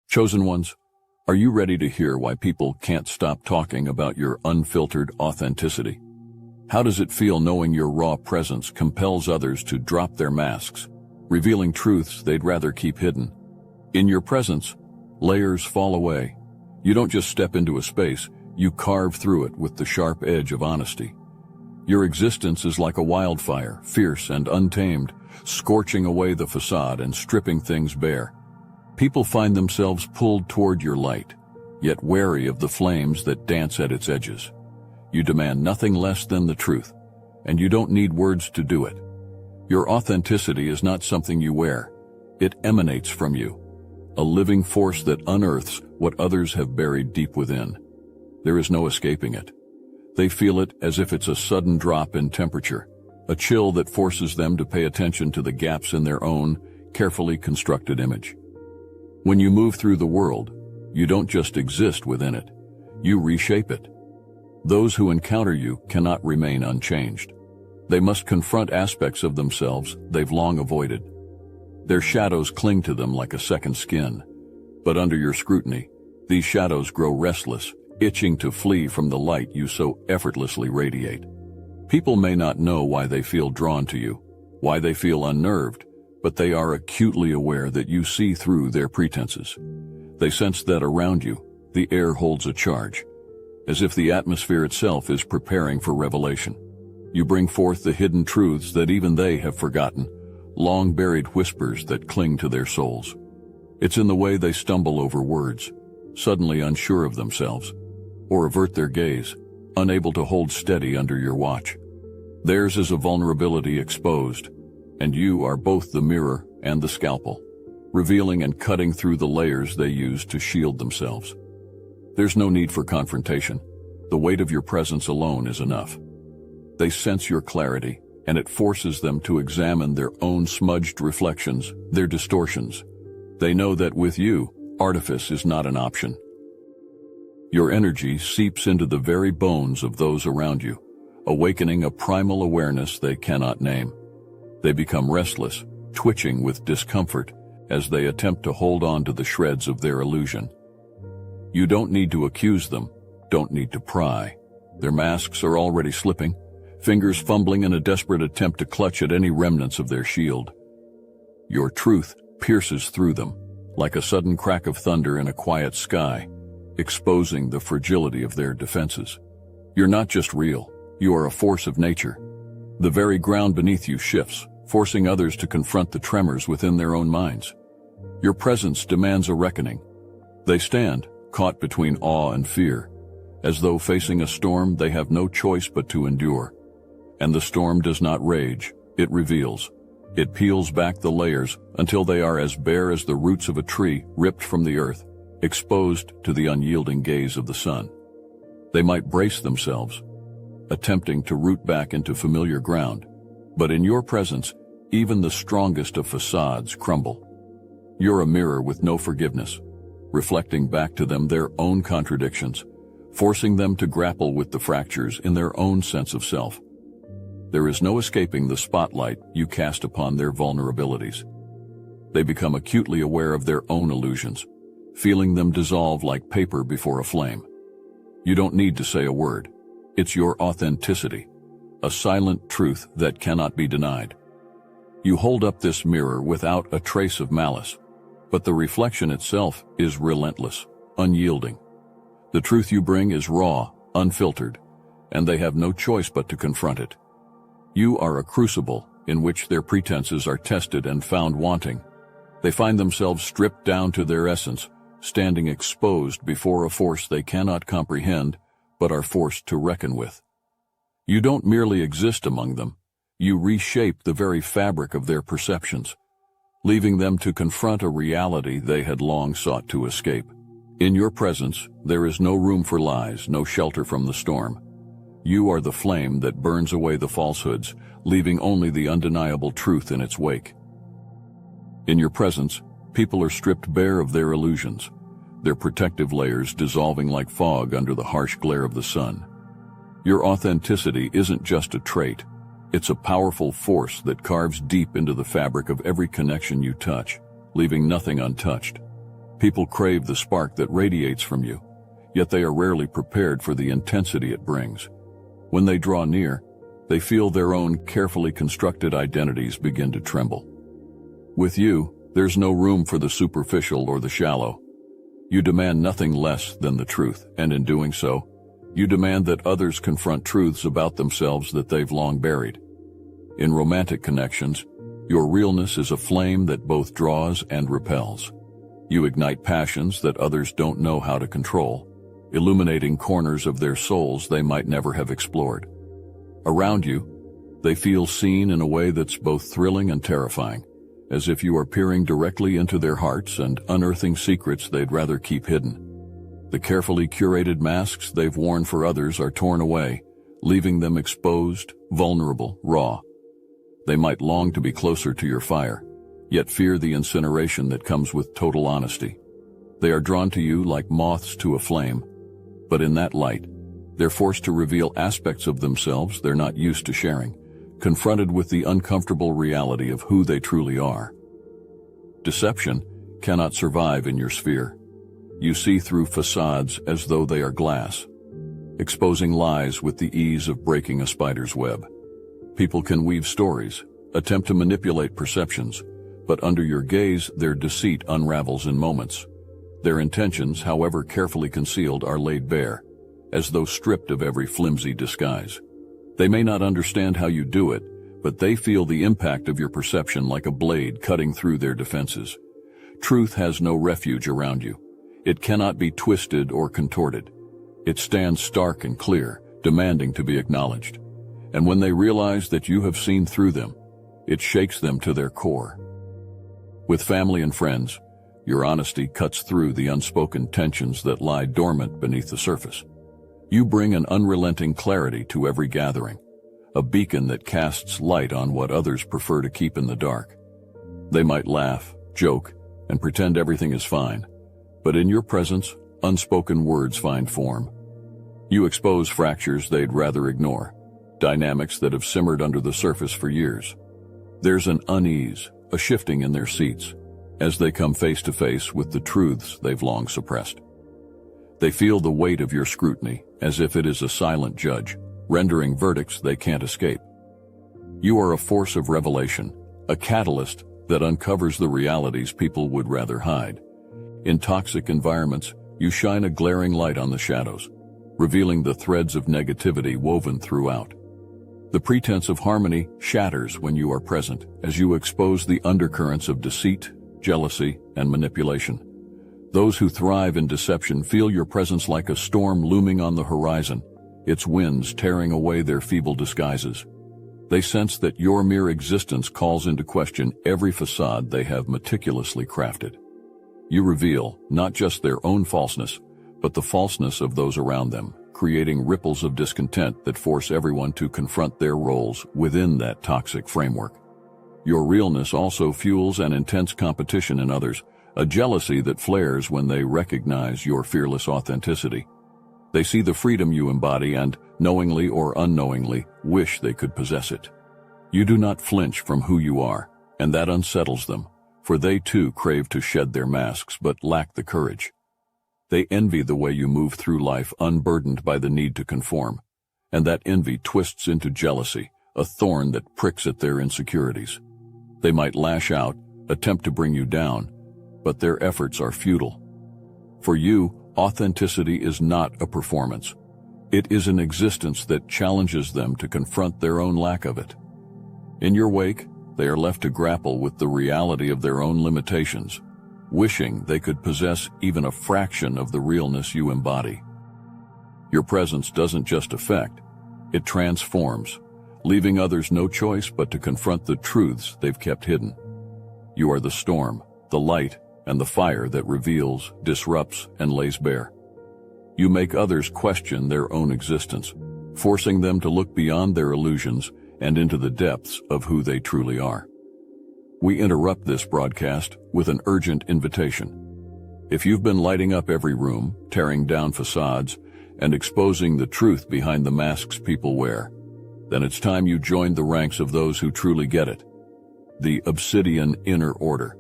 Chosen ones, are you ready to hear why people can't stop talking about your unfiltered authenticity? How does it feel knowing your raw presence compels others to drop their masks, revealing truths they'd rather keep hidden? In your presence, layers fall away. You don't just step into a space, you carve through it with the sharp edge of honesty. Your existence is like a wildfire, fierce and untamed, scorching away the facade and stripping things bare. People find themselves pulled toward your light, yet wary of the flames that dance at its edges. You demand nothing less than the truth, and you don't need words to do it. Your authenticity is not something you wear. It emanates from you, a living force that unearths what others have buried deep within. There is no escaping it. They feel it as if it's a sudden drop in temperature, a chill that forces them to pay attention to the gaps in their own, carefully constructed image. When you move through the world, you don't just exist within it, you reshape it. Those who encounter you cannot remain unchanged. They must confront aspects of themselves they've long avoided. Their shadows cling to them like a second skin, but under your scrutiny, these shadows grow restless, itching to flee from the light you so effortlessly radiate. People may not know why they feel drawn to you, why they feel unnerved, but they are acutely aware that you see through their pretenses. They sense that around you, the air holds a charge, as if the atmosphere itself is preparing for revelation. You bring forth the hidden truths that even they have forgotten, long-buried whispers that cling to their souls. It's in the way they stumble over words, suddenly unsure of themselves, or avert their gaze, unable to hold steady under your watch. Theirs is a vulnerability exposed, and you are both the mirror and the scalpel, revealing and cutting through the layers they use to shield themselves. There's no need for confrontation. The weight of your presence alone is enough. They sense your clarity, and it forces them to examine their own smudged reflections, their distortions. They know that with you, artifice is not an option. Your energy seeps into the very bones of those around you, awakening a primal awareness they cannot name. They become restless, twitching with discomfort as they attempt to hold on to the shreds of their illusion. You don't need to accuse them, don't need to pry. Their masks are already slipping, fingers fumbling in a desperate attempt to clutch at any remnants of their shield. Your truth pierces through them, like a sudden crack of thunder in a quiet sky, exposing the fragility of their defenses. You're not just real, you are a force of nature. The very ground beneath you shifts, forcing others to confront the tremors within their own minds. Your presence demands a reckoning. They stand, caught between awe and fear, as though facing a storm they have no choice but to endure. And the storm does not rage, it reveals. It peels back the layers until they are as bare as the roots of a tree ripped from the earth, exposed to the unyielding gaze of the sun. They might brace themselves, attempting to root back into familiar ground, but in your presence, even the strongest of facades crumble. You're a mirror with no forgiveness, reflecting back to them their own contradictions, forcing them to grapple with the fractures in their own sense of self. There is no escaping the spotlight you cast upon their vulnerabilities. They become acutely aware of their own illusions, feeling them dissolve like paper before a flame. You don't need to say a word. It's your authenticity, a silent truth that cannot be denied. You hold up this mirror without a trace of malice, but the reflection itself is relentless, unyielding. The truth you bring is raw, unfiltered, and they have no choice but to confront it. You are a crucible in which their pretenses are tested and found wanting. They find themselves stripped down to their essence, standing exposed before a force they cannot comprehend, but are forced to reckon with. You don't merely exist among them, you reshape the very fabric of their perceptions, leaving them to confront a reality they had long sought to escape. In your presence, there is no room for lies, no shelter from the storm. You are the flame that burns away the falsehoods, leaving only the undeniable truth in its wake. In your presence, people are stripped bare of their illusions, their protective layers dissolving like fog under the harsh glare of the sun. Your authenticity isn't just a trait, it's a powerful force that carves deep into the fabric of every connection you touch, leaving nothing untouched. People crave the spark that radiates from you, yet they are rarely prepared for the intensity it brings. When they draw near, they feel their own carefully constructed identities begin to tremble. With you, there's no room for the superficial or the shallow. You demand nothing less than the truth, and in doing so, you demand that others confront truths about themselves that they've long buried. In romantic connections, your realness is a flame that both draws and repels. You ignite passions that others don't know how to control, illuminating corners of their souls they might never have explored. Around you, they feel seen in a way that's both thrilling and terrifying, as if you are peering directly into their hearts and unearthing secrets they'd rather keep hidden. The carefully curated masks they've worn for others are torn away, leaving them exposed, vulnerable, raw. They might long to be closer to your fire, yet fear the incineration that comes with total honesty. They are drawn to you like moths to a flame, but in that light, they're forced to reveal aspects of themselves they're not used to sharing, confronted with the uncomfortable reality of who they truly are. Deception cannot survive in your sphere. You see through facades as though they are glass, exposing lies with the ease of breaking a spider's web. People can weave stories, attempt to manipulate perceptions, but under your gaze their deceit unravels in moments. Their intentions, however carefully concealed, are laid bare, as though stripped of every flimsy disguise. They may not understand how you do it, but they feel the impact of your perception like a blade cutting through their defenses. Truth has no refuge around you. It cannot be twisted or contorted. It stands stark and clear, demanding to be acknowledged. And when they realize that you have seen through them, it shakes them to their core. With family and friends, your honesty cuts through the unspoken tensions that lie dormant beneath the surface. You bring an unrelenting clarity to every gathering, a beacon that casts light on what others prefer to keep in the dark. They might laugh, joke, and pretend everything is fine, but in your presence, unspoken words find form. You expose fractures they'd rather ignore, dynamics that have simmered under the surface for years. There's an unease, a shifting in their seats, as they come face to face with the truths they've long suppressed. They feel the weight of your scrutiny, as if it is a silent judge, rendering verdicts they can't escape. You are a force of revelation, a catalyst that uncovers the realities people would rather hide. In toxic environments, you shine a glaring light on the shadows, revealing the threads of negativity woven throughout. The pretense of harmony shatters when you are present, as you expose the undercurrents of deceit, jealousy, and manipulation. Those who thrive in deception feel your presence like a storm looming on the horizon, its winds tearing away their feeble disguises. They sense that your mere existence calls into question every facade they have meticulously crafted. You reveal not just their own falseness, but the falseness of those around them, creating ripples of discontent that force everyone to confront their roles within that toxic framework. Your realness also fuels an intense competition in others, a jealousy that flares when they recognize your fearless authenticity. They see the freedom you embody and, knowingly or unknowingly, wish they could possess it. You do not flinch from who you are, and that unsettles them, for they too crave to shed their masks but lack the courage. They envy the way you move through life unburdened by the need to conform, and that envy twists into jealousy, a thorn that pricks at their insecurities. They might lash out, attempt to bring you down, but their efforts are futile. For you, authenticity is not a performance. It is an existence that challenges them to confront their own lack of it. In your wake, they are left to grapple with the reality of their own limitations, wishing they could possess even a fraction of the realness you embody. Your presence doesn't just affect, it transforms, leaving others no choice but to confront the truths they've kept hidden. You are the storm, the light, and the fire that reveals, disrupts, and lays bare. You make others question their own existence, forcing them to look beyond their illusions and into the depths of who they truly are. We interrupt this broadcast with an urgent invitation. If you've been lighting up every room, tearing down facades, and exposing the truth behind the masks people wear, then it's time you joined the ranks of those who truly get it. The Obsidian Inner Order.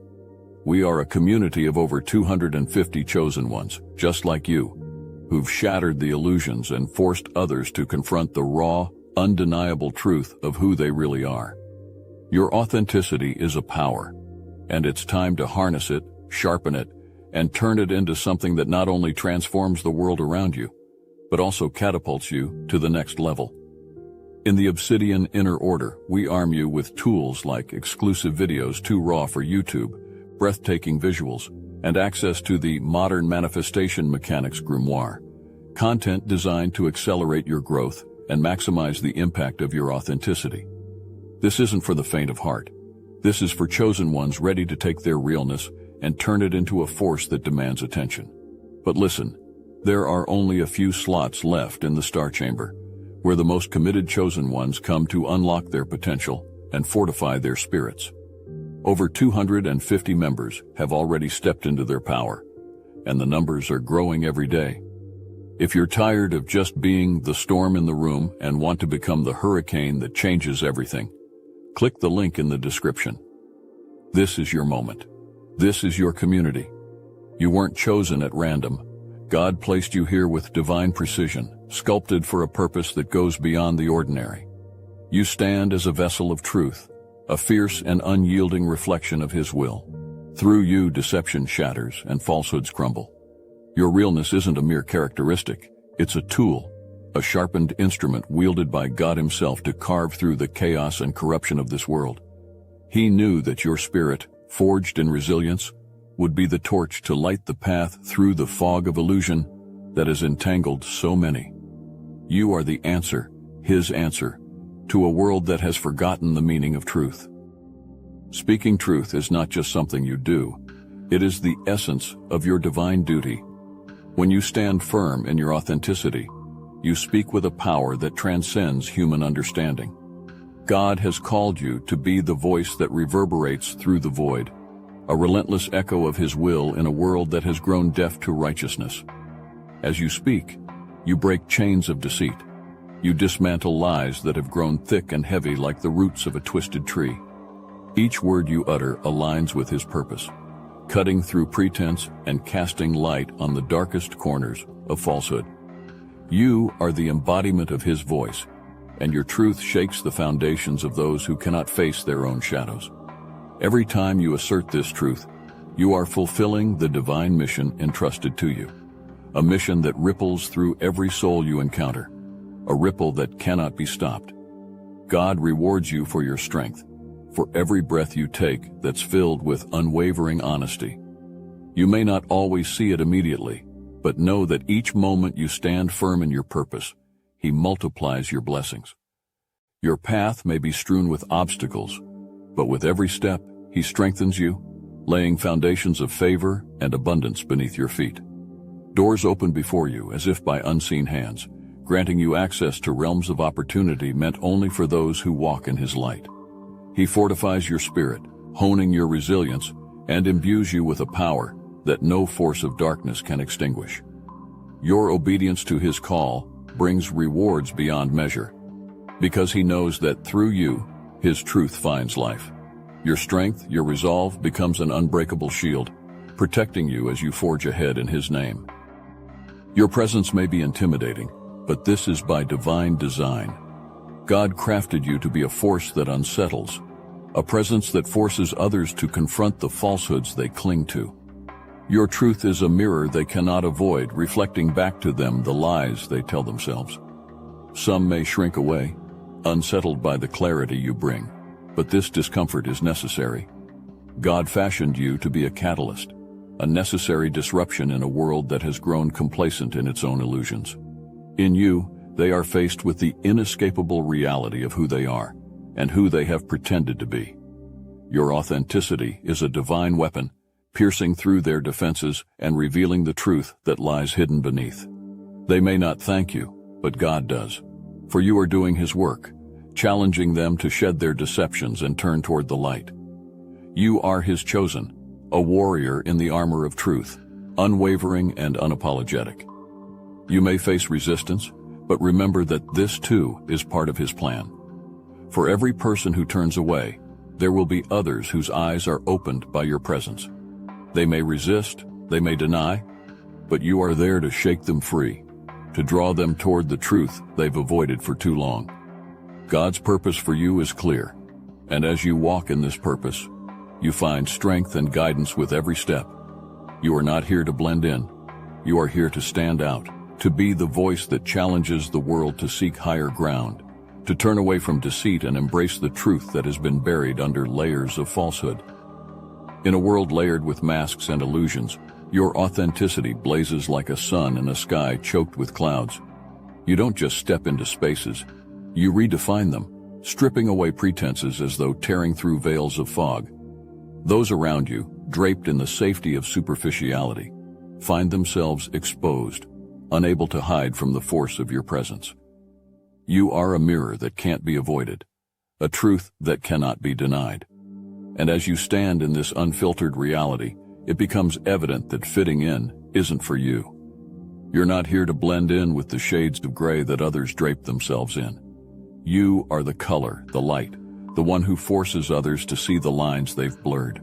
We are a community of over 250 chosen ones, just like you, who've shattered the illusions and forced others to confront the raw, undeniable truth of who they really are. Your authenticity is a power, and it's time to harness it, sharpen it, and turn it into something that not only transforms the world around you, but also catapults you to the next level. In the Obsidian Inner Order, we arm you with tools like exclusive videos too raw for YouTube, breathtaking visuals, and access to the modern manifestation mechanics grimoire, content designed to accelerate your growth and maximize the impact of your authenticity. This isn't for the faint of heart. This is for chosen ones ready to take their realness and turn it into a force that demands attention. But listen, there are only a few slots left in the Star Chamber, where the most committed chosen ones come to unlock their potential and fortify their spirits. Over 250 members have already stepped into their power, and the numbers are growing every day. If you're tired of just being the storm in the room and want to become the hurricane that changes everything, click the link in the description. This is your moment. This is your community. You weren't chosen at random. God placed you here with divine precision, sculpted for a purpose that goes beyond the ordinary. You stand as a vessel of truth, a fierce and unyielding reflection of His will. Through you, deception shatters and falsehoods crumble. Your realness isn't a mere characteristic, it's a tool, a sharpened instrument wielded by God Himself to carve through the chaos and corruption of this world. He knew that your spirit, forged in resilience, would be the torch to light the path through the fog of illusion that has entangled so many. You are the answer, His answer, to a world that has forgotten the meaning of truth. Speaking truth is not just something you do, it is the essence of your divine duty. When you stand firm in your authenticity, you speak with a power that transcends human understanding. God has called you to be the voice that reverberates through the void, a relentless echo of His will in a world that has grown deaf to righteousness. As you speak, you break chains of deceit. You dismantle lies that have grown thick and heavy like the roots of a twisted tree. Each word you utter aligns with His purpose, cutting through pretense and casting light on the darkest corners of falsehood. You are the embodiment of His voice, and your truth shakes the foundations of those who cannot face their own shadows. Every time you assert this truth, you are fulfilling the divine mission entrusted to you, a mission that ripples through every soul you encounter, a ripple that cannot be stopped. God rewards you for your strength, for every breath you take that's filled with unwavering honesty. You may not always see it immediately, but know that each moment you stand firm in your purpose, He multiplies your blessings. Your path may be strewn with obstacles, but with every step, He strengthens you, laying foundations of favor and abundance beneath your feet. Doors open before you as if by unseen hands, granting you access to realms of opportunity meant only for those who walk in His light. He fortifies your spirit, honing your resilience, and imbues you with a power that no force of darkness can extinguish. Your obedience to His call brings rewards beyond measure, because He knows that through you, His truth finds life. Your strength, your resolve becomes an unbreakable shield, protecting you as you forge ahead in His name. Your presence may be intimidating, but this is by divine design. God crafted you to be a force that unsettles, a presence that forces others to confront the falsehoods they cling to. Your truth is a mirror they cannot avoid, reflecting back to them the lies they tell themselves. Some may shrink away, unsettled by the clarity you bring, but this discomfort is necessary. God fashioned you to be a catalyst, a necessary disruption in a world that has grown complacent in its own illusions. In you, they are faced with the inescapable reality of who they are and who they have pretended to be. Your authenticity is a divine weapon, piercing through their defenses and revealing the truth that lies hidden beneath. They may not thank you, but God does, for you are doing His work, challenging them to shed their deceptions and turn toward the light. You are His chosen, a warrior in the armor of truth, unwavering and unapologetic. You may face resistance, but remember that this too is part of His plan. For every person who turns away, there will be others whose eyes are opened by your presence. They may resist, they may deny, but you are there to shake them free, to draw them toward the truth they've avoided for too long. God's purpose for you is clear, and as you walk in this purpose, you find strength and guidance with every step. You are not here to blend in. You are here to stand out, to be the voice that challenges the world to seek higher ground, to turn away from deceit and embrace the truth that has been buried under layers of falsehood. In a world layered with masks and illusions, your authenticity blazes like a sun in a sky choked with clouds. You don't just step into spaces, you redefine them, stripping away pretenses as though tearing through veils of fog. Those around you, draped in the safety of superficiality, find themselves exposed, unable to hide from the force of your presence. You are a mirror that can't be avoided, a truth that cannot be denied. And as you stand in this unfiltered reality, it becomes evident that fitting in isn't for you. You're not here to blend in with the shades of gray that others drape themselves in. You are the color, the light, the one who forces others to see the lines they've blurred.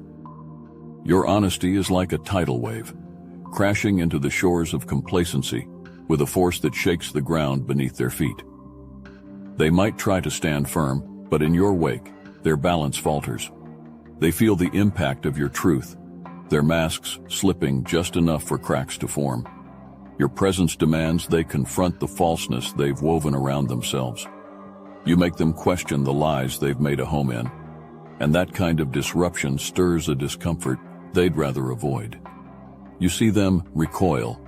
Your honesty is like a tidal wave, crashing into the shores of complacency with a force that shakes the ground beneath their feet. They might try to stand firm, but in your wake, their balance falters. They feel the impact of your truth, their masks slipping just enough for cracks to form. Your presence demands they confront the falseness they've woven around themselves. You make them question the lies they've made a home in, and that kind of disruption stirs a discomfort they'd rather avoid. You see them recoil,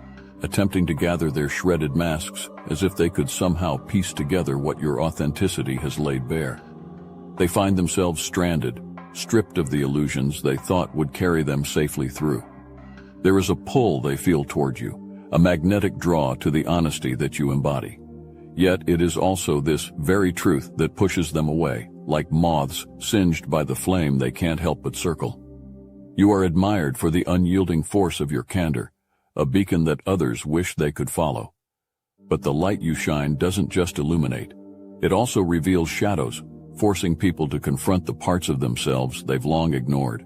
attempting to gather their shredded masks as if they could somehow piece together what your authenticity has laid bare. They find themselves stranded, stripped of the illusions they thought would carry them safely through. There is a pull they feel toward you, a magnetic draw to the honesty that you embody. Yet it is also this very truth that pushes them away, like moths singed by the flame they can't help but circle. You are admired for the unyielding force of your candor, a beacon that others wish they could follow. But the light you shine doesn't just illuminate. It also reveals shadows, forcing people to confront the parts of themselves they've long ignored.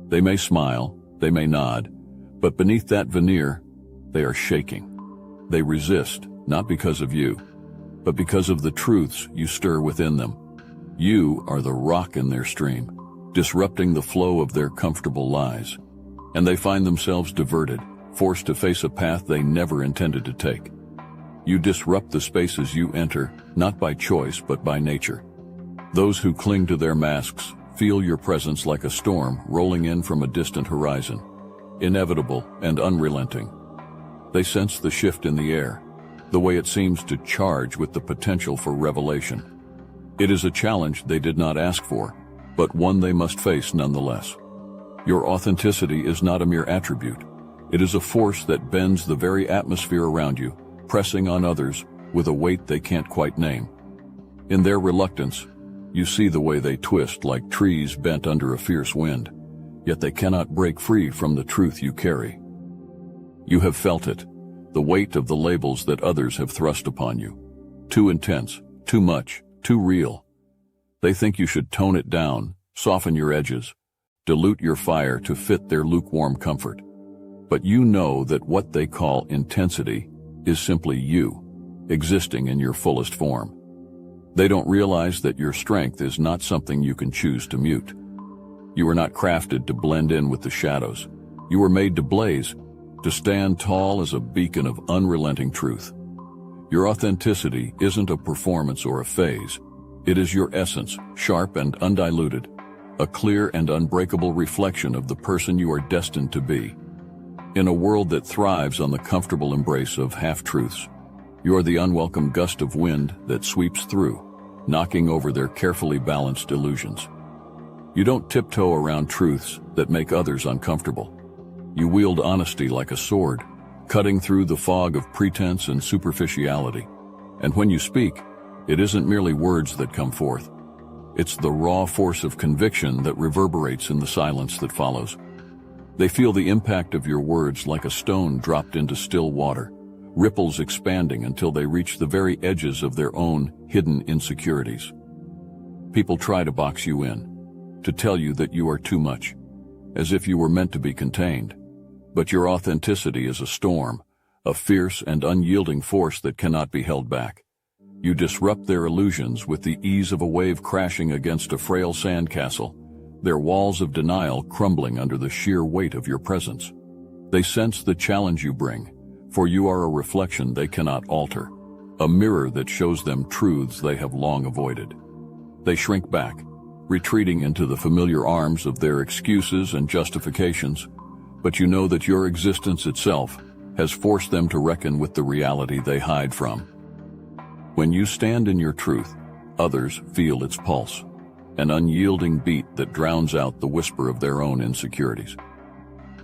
They may smile, they may nod, but beneath that veneer, they are shaking. They resist, not because of you, but because of the truths you stir within them. You are the rock in their stream, disrupting the flow of their comfortable lies. And they find themselves diverted, forced to face a path they never intended to take. You disrupt the spaces you enter, not by choice but by nature. Those who cling to their masks feel your presence like a storm rolling in from a distant horizon, inevitable and unrelenting. They sense the shift in the air, the way it seems to charge with the potential for revelation. It is a challenge they did not ask for, but one they must face nonetheless. Your authenticity is not a mere attribute. It is a force that bends the very atmosphere around you, pressing on others with a weight they can't quite name. In their reluctance, you see the way they twist like trees bent under a fierce wind, yet they cannot break free from the truth you carry. You have felt it, the weight of the labels that others have thrust upon you. Too intense, too much, too real. They think you should tone it down, soften your edges, dilute your fire to fit their lukewarm comfort. But you know that what they call intensity is simply you, existing in your fullest form. They don't realize that your strength is not something you can choose to mute. You are not crafted to blend in with the shadows. You were made to blaze, to stand tall as a beacon of unrelenting truth. Your authenticity isn't a performance or a phase. It is your essence, sharp and undiluted, a clear and unbreakable reflection of the person you are destined to be. In a world that thrives on the comfortable embrace of half-truths, you are the unwelcome gust of wind that sweeps through, knocking over their carefully balanced illusions. You don't tiptoe around truths that make others uncomfortable. You wield honesty like a sword, cutting through the fog of pretense and superficiality. And when you speak, it isn't merely words that come forth. It's the raw force of conviction that reverberates in the silence that follows. They feel the impact of your words like a stone dropped into still water, ripples expanding until they reach the very edges of their own hidden insecurities. People try to box you in, to tell you that you are too much, as if you were meant to be contained. But your authenticity is a storm, a fierce and unyielding force that cannot be held back. You disrupt their illusions with the ease of a wave crashing against a frail sandcastle, their walls of denial crumbling under the sheer weight of your presence. They sense the challenge you bring, for you are a reflection they cannot alter, a mirror that shows them truths they have long avoided. They shrink back, retreating into the familiar arms of their excuses and justifications, but you know that your existence itself has forced them to reckon with the reality they hide from. When you stand in your truth, others feel its pulse, an unyielding beat that drowns out the whisper of their own insecurities.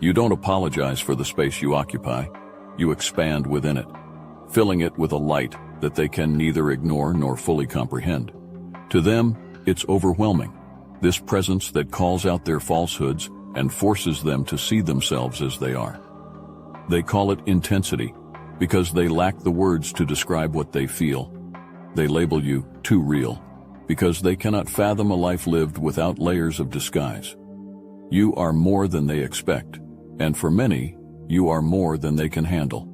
You don't apologize for the space you occupy, you expand within it, filling it with a light that they can neither ignore nor fully comprehend. To them, it's overwhelming, this presence that calls out their falsehoods and forces them to see themselves as they are. They call it intensity because they lack the words to describe what they feel. They label you too real because they cannot fathom a life lived without layers of disguise. You are more than they expect, and for many, you are more than they can handle.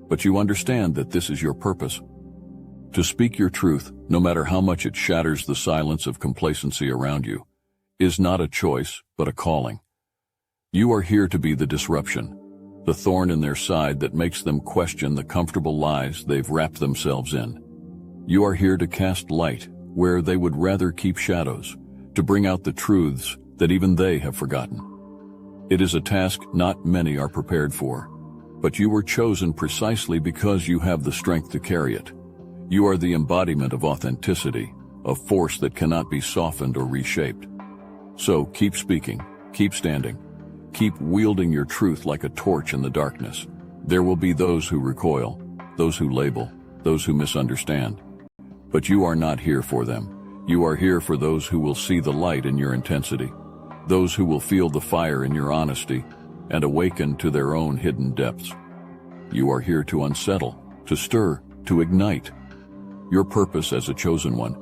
But you understand that this is your purpose. To speak your truth, no matter how much it shatters the silence of complacency around you, is not a choice, but a calling. You are here to be the disruption, the thorn in their side that makes them question the comfortable lies they've wrapped themselves in. You are here to cast light where they would rather keep shadows, to bring out the truths that even they have forgotten. It is a task not many are prepared for, but you were chosen precisely because you have the strength to carry it. You are the embodiment of authenticity, a force that cannot be softened or reshaped. So keep speaking, keep standing, keep wielding your truth like a torch in the darkness. There will be those who recoil, those who label, those who misunderstand. But you are not here for them. You are here for those who will see the light in your intensity, those who will feel the fire in your honesty and awaken to their own hidden depths. You are here to unsettle, to stir, to ignite. Your purpose as a chosen one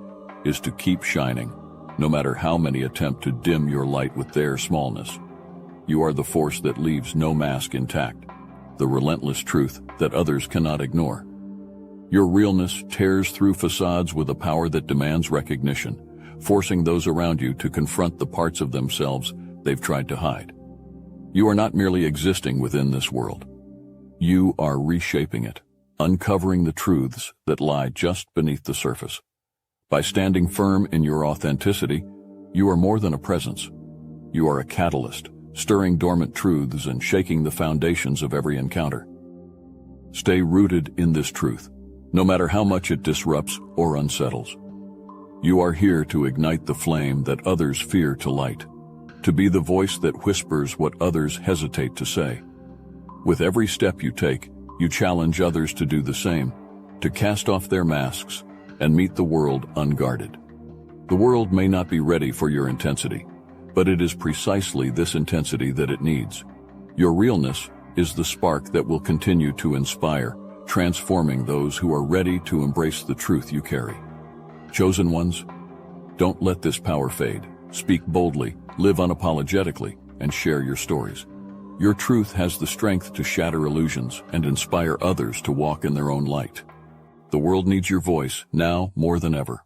is to keep shining, no matter how many attempt to dim your light with their smallness. You are the force that leaves no mask intact, the relentless truth that others cannot ignore. Your realness tears through facades with a power that demands recognition, forcing those around you to confront the parts of themselves they've tried to hide. You are not merely existing within this world. You are reshaping it, uncovering the truths that lie just beneath the surface. By standing firm in your authenticity, you are more than a presence. You are a catalyst, stirring dormant truths and shaking the foundations of every encounter. Stay rooted in this truth, no matter how much it disrupts or unsettles. You are here to ignite the flame that others fear to light, to be the voice that whispers what others hesitate to say. With every step you take, you challenge others to do the same, to cast off their masks and meet the world unguarded. The world may not be ready for your intensity, but it is precisely this intensity that it needs. Your realness is the spark that will continue to inspire, transforming those who are ready to embrace the truth you carry. Chosen ones, don't let this power fade. Speak boldly, live unapologetically, and share your stories. Your truth has the strength to shatter illusions and inspire others to walk in their own light. The world needs your voice now more than ever.